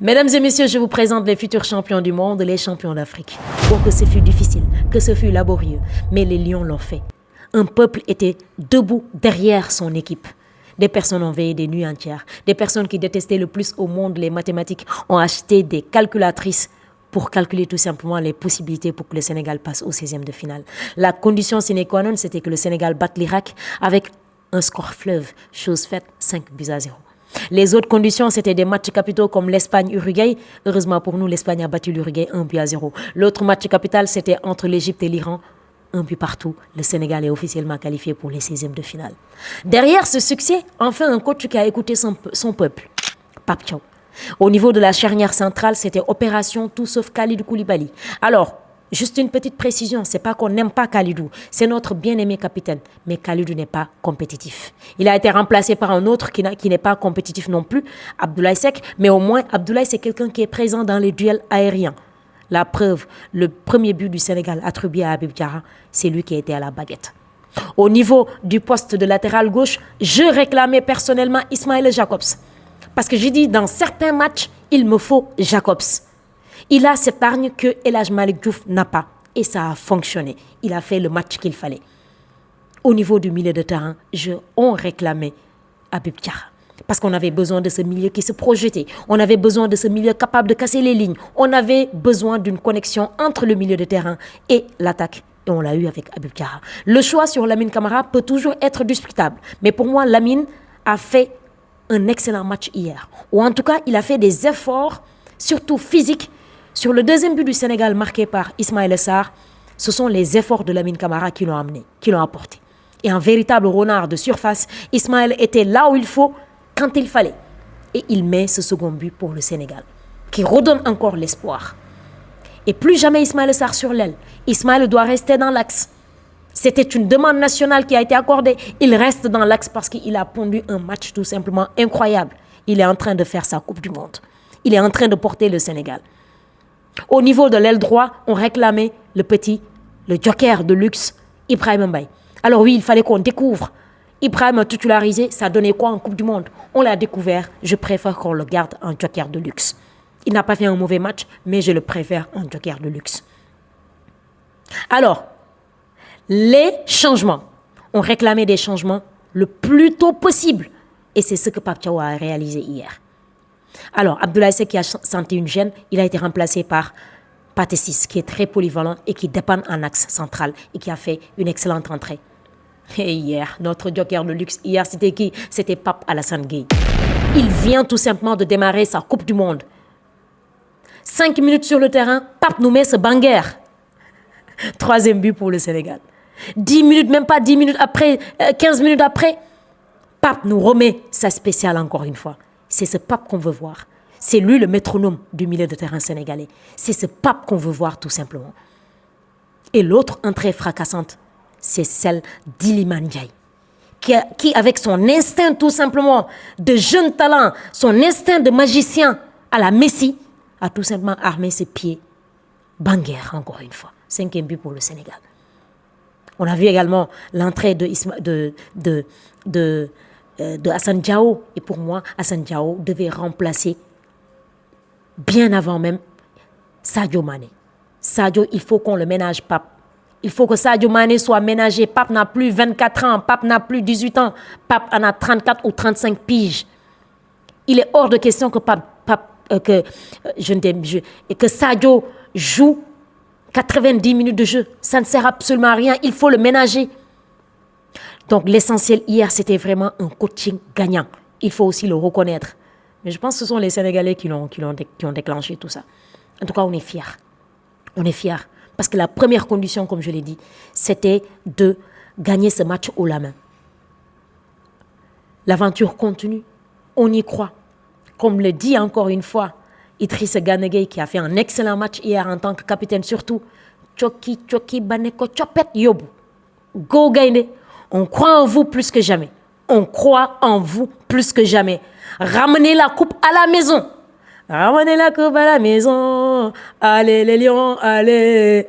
Mesdames et messieurs, je vous présente les futurs champions du monde, les champions d'Afrique. Oh, que ce fut difficile, que ce fut laborieux, mais les Lions l'ont fait. Un peuple était debout derrière son équipe. Des personnes ont veillé des nuits entières. Des personnes qui détestaient le plus au monde les mathématiques ont acheté des calculatrices pour calculer tout simplement les possibilités pour que le Sénégal passe au 16e de finale. La condition sine qua non, c'était que le Sénégal batte l'Irak avec un score fleuve, chose faite, 5-0. Les autres conditions, c'était des matchs capitaux comme l'Espagne-Uruguay. Heureusement pour nous, l'Espagne a battu l'Uruguay 1-0. L'autre match capital, c'était entre l'Égypte et l'Iran. 1 partout. Le Sénégal est officiellement qualifié pour les 16e de finale. Derrière ce succès, enfin un coach qui a écouté son peuple, Pape Thiaw. Au niveau de la charnière centrale, c'était opération tout sauf Kalidou Koulibaly. Alors, juste une petite précision, c'est pas qu'on n'aime pas Kalidou, c'est notre bien-aimé capitaine, mais Kalidou n'est pas compétitif. Il a été remplacé par un autre qui n'est pas compétitif non plus, Abdoulaye Seck, mais au moins Abdoulaye c'est quelqu'un qui est présent dans les duels aériens. La preuve, le premier but du Sénégal attribué à Habib Diarra, c'est lui qui a été à la baguette. Au niveau du poste de latéral gauche, je réclamais personnellement Ismaïla Jacobs. Parce que j'ai dit, dans certains matchs, il me faut Jacobs. Il a cette hargne que El Hadj Malick Diouf n'a pas. Et ça a fonctionné. Il a fait le match qu'il fallait. Au niveau du milieu de terrain, on réclamait Habib Diarra. Parce qu'on avait besoin de ce milieu qui se projetait. On avait besoin de ce milieu capable de casser les lignes. On avait besoin d'une connexion entre le milieu de terrain et l'attaque. Et on l'a eu avec Habib Diarra. Le choix sur Lamine Camara peut toujours être discutable. Mais pour moi, Lamine a fait un excellent match hier. Ou en tout cas, il a fait des efforts, surtout physiques. Sur le deuxième but du Sénégal marqué par Ismaïla Sarr, ce sont les efforts de Lamine Camara qui l'ont amené, qui l'ont apporté. Et un véritable renard de surface, Ismaïla était là où il faut, quand il fallait. Et il met ce second but pour le Sénégal, qui redonne encore l'espoir. Et plus jamais Ismaïla Sarr sur l'aile. Ismaïla doit rester dans l'axe. C'était une demande nationale qui a été accordée. Il reste dans l'axe parce qu'il a pondu un match tout simplement incroyable. Il est en train de faire sa Coupe du Monde. Il est en train de porter le Sénégal. Au niveau de l'aile droit, on réclamait le joker de luxe, Ibrahima Mbaye. Alors oui, il fallait qu'on découvre. Ibrahima titularisé, ça donnait quoi en Coupe du Monde? On l'a découvert. Je préfère qu'on le garde en joker de luxe. Il n'a pas fait un mauvais match, mais je le préfère en joker de luxe. Alors, les changements. On réclamait des changements le plus tôt possible. Et c'est ce que Pape Thiaw a réalisé hier. Alors, Abdoulaye Seck qui a senti une gêne, il a été remplacé par Pathé Ciss, qui est très polyvalent et qui dépanne en axe central et qui a fait une excellente entrée. Et hier, notre joker de luxe, hier, c'était qui? C'était Pape Alassane Gueye. Il vient tout simplement de démarrer sa Coupe du Monde. 5 minutes sur le terrain, Pape nous met ce banger. 3e but pour le Sénégal. 10 minutes, même pas 10 minutes après, 15 minutes après, Pape nous remet sa spéciale encore une fois. C'est ce Pape qu'on veut voir. C'est lui le métronome du milieu de terrain sénégalais. C'est ce Pape qu'on veut voir tout simplement. Et l'autre entrée fracassante, c'est celle d'Iliman Ndiaye. Qui, avec son instinct tout simplement de jeune talent, son instinct de magicien à la Messi, a tout simplement armé ses pieds. Banger encore une fois. 5e but pour le Sénégal. On a vu également l'entrée de Assane Diao. Et pour moi, Assane Diao devait remplacer bien avant même Sadio Mané. Sadio, il faut qu'on le ménage, Pape. Il faut que Sadio Mané soit ménagé. Pape n'a plus 24 ans, Pape n'a plus 18 ans. Pape en a 34 ou 35 piges. Il est hors de question que que Sadio joue 90 minutes de jeu. Ça ne sert absolument à rien. Il faut le ménager. Donc l'essentiel hier, c'était vraiment un coaching gagnant. Il faut aussi le reconnaître. Mais je pense que ce sont les Sénégalais qui ont déclenché tout ça. En tout cas, on est fiers. On est fiers. Parce que la première condition, comme je l'ai dit, c'était de gagner ce match haut la main. L'aventure continue. On y croit. Comme le dit encore une fois Idrissa Gana Gueye, qui a fait un excellent match hier en tant que capitaine surtout. Choki baneko chopet yobu. Go Gaïndé. On croit en vous plus que jamais. On croit en vous plus que jamais. Ramenez la coupe à la maison. Ramenez la coupe à la maison. Allez les lions, allez.